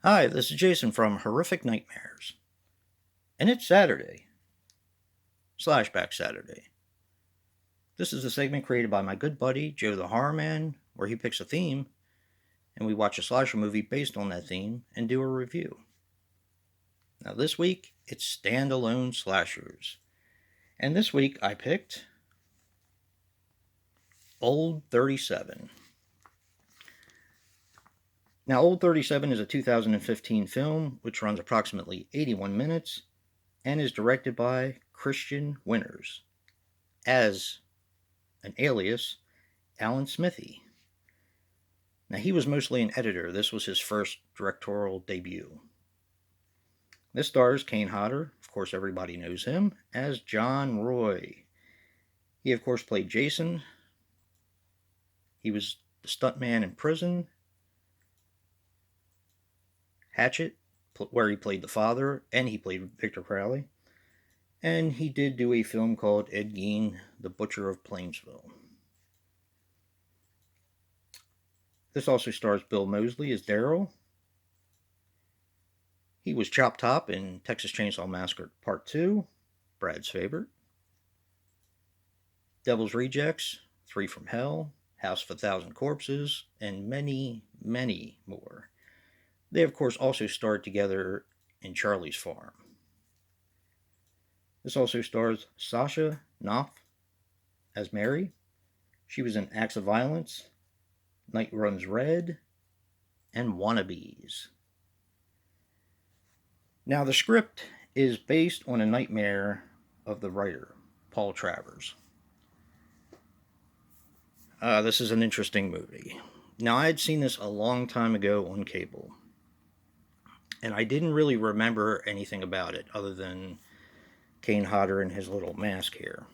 Hi, this is Jason from Horrific Nightmares. And it's Saturday, Slashback Saturday. This is a segment created by my good buddy, Joe the Horror Man, where he picks a theme, and we watch a slasher movie based on that theme and do a review. Now, this week, it's standalone slashers. And this week, I picked Old 37. Now, Old 37 is a 2015 film which runs approximately 81 minutes and is directed by Christian Winters as an alias, Alan Smithy. Now, he was mostly an editor. This was his first directorial debut. This stars Kane Hodder, of course, everybody knows him, as John Roy. He, of course, played Jason. He was the stuntman in Prison, Hatchet, where he played the father, and he played Victor Crowley. And he did do a film called Ed Gein, The Butcher of Plainsville. This also stars Bill Moseley as Daryl. He was Chop Top in Texas Chainsaw Massacre Part 2, Brad's favorite. Devil's Rejects, Three from Hell, House of a Thousand Corpses, and many, many more. They, of course, also starred together in Charlie's Farm. This also stars Sasha Knopf as Mary. She was in Acts of Violence, Night Runs Red, and Wannabes. Now, the script is based on a nightmare of the writer, Paul Travers. This is an interesting movie. Now, I had seen this a long time ago on cable, and I didn't really remember anything about it other than Kane Hodder and his little mask here,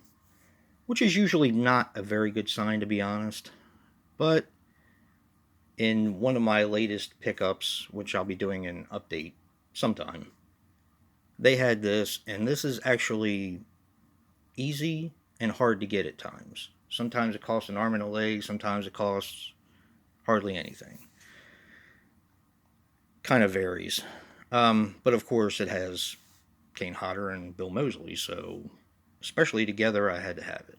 which is usually not a very good sign, to be honest. But in one of my latest pickups, which I'll be doing an update sometime, they had this, and this is actually easy and hard to get at times. Sometimes it costs an arm and a leg, sometimes it costs hardly anything. Kind of varies. But of course, it has Kane Hodder and Bill Moseley, so especially together, I had to have it.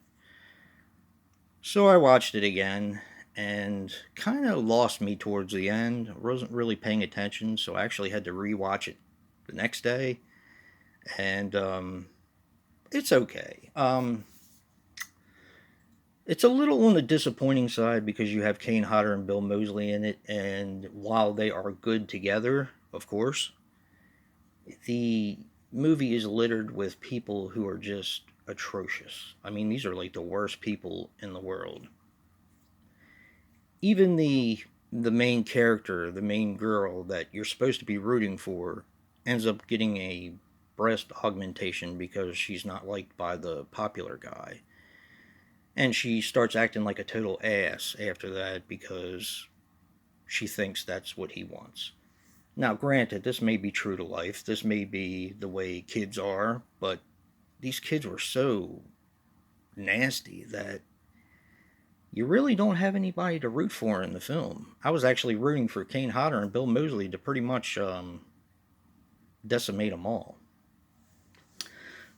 So I watched it again, and kind of lost me towards the end. I wasn't really paying attention, so I actually had to rewatch it the next day, and it's okay. It's a little on the disappointing side because you have Kane Hodder and Bill Moseley in it, and while they are good together, of course, the movie is littered with people who are just atrocious. I mean, these are like the worst people in the world. Even the main character, the main girl that you're supposed to be rooting for, ends up getting a breast augmentation because she's not liked by the popular guy. And she starts acting like a total ass after that because she thinks that's what he wants. Now, granted, this may be true to life. This may be the way kids are, but these kids were so nasty that you really don't have anybody to root for in the film. I was actually rooting for Kane Hodder and Bill Moseley to pretty much decimate them all.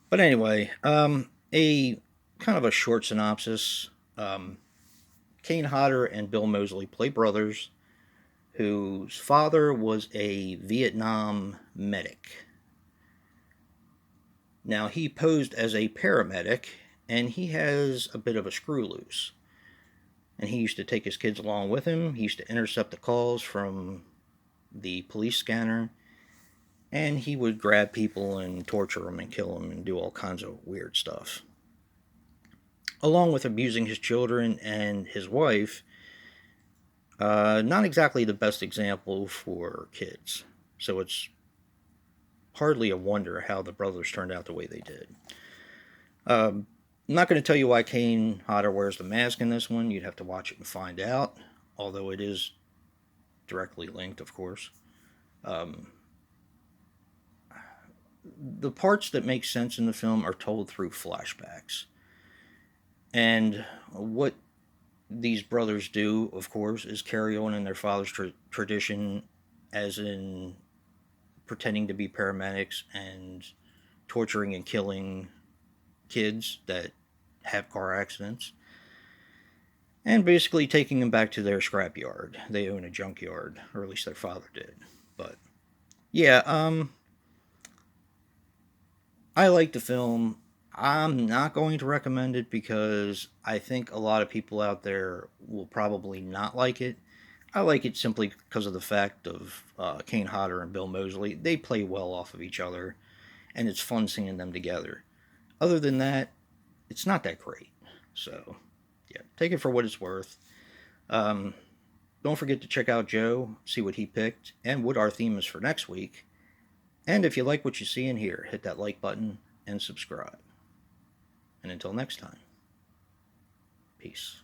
But anyway, a kind of a short synopsis. Kane Hodder and Bill Moseley play brothers whose father was a Vietnam medic. Now, he posed as a paramedic, and he has a bit of a screw loose. And he used to take his kids along with him. He used to intercept the calls from the police scanner, and he would grab people and torture them and kill them and do all kinds of weird stuff. Along with abusing his children and his wife, not exactly the best example for kids. So it's hardly a wonder how the brothers turned out the way they did. I'm not going to tell you why Kane Hodder wears the mask in this one. You'd have to watch it and find out, although it is directly linked, of course. The parts that make sense in the film are told through flashbacks. And what these brothers do, of course, is carry on in their father's tradition, as in pretending to be paramedics and torturing and killing kids that have car accidents, and basically taking them back to their scrapyard. They own a junkyard, or at least their father did. But yeah, I like the film. I'm not going to recommend it because I think a lot of people out there will probably not like it. I like it simply because of the fact of Kane Hodder and Bill Moseley. They play well off of each other, and it's fun seeing them together. Other than that, it's not that great. So, yeah, take it for what it's worth. Um, don't forget to check out Joe, see what he picked, and what our theme is for next week. And if you like what you see in here, hit that like button and subscribe. And until next time, peace.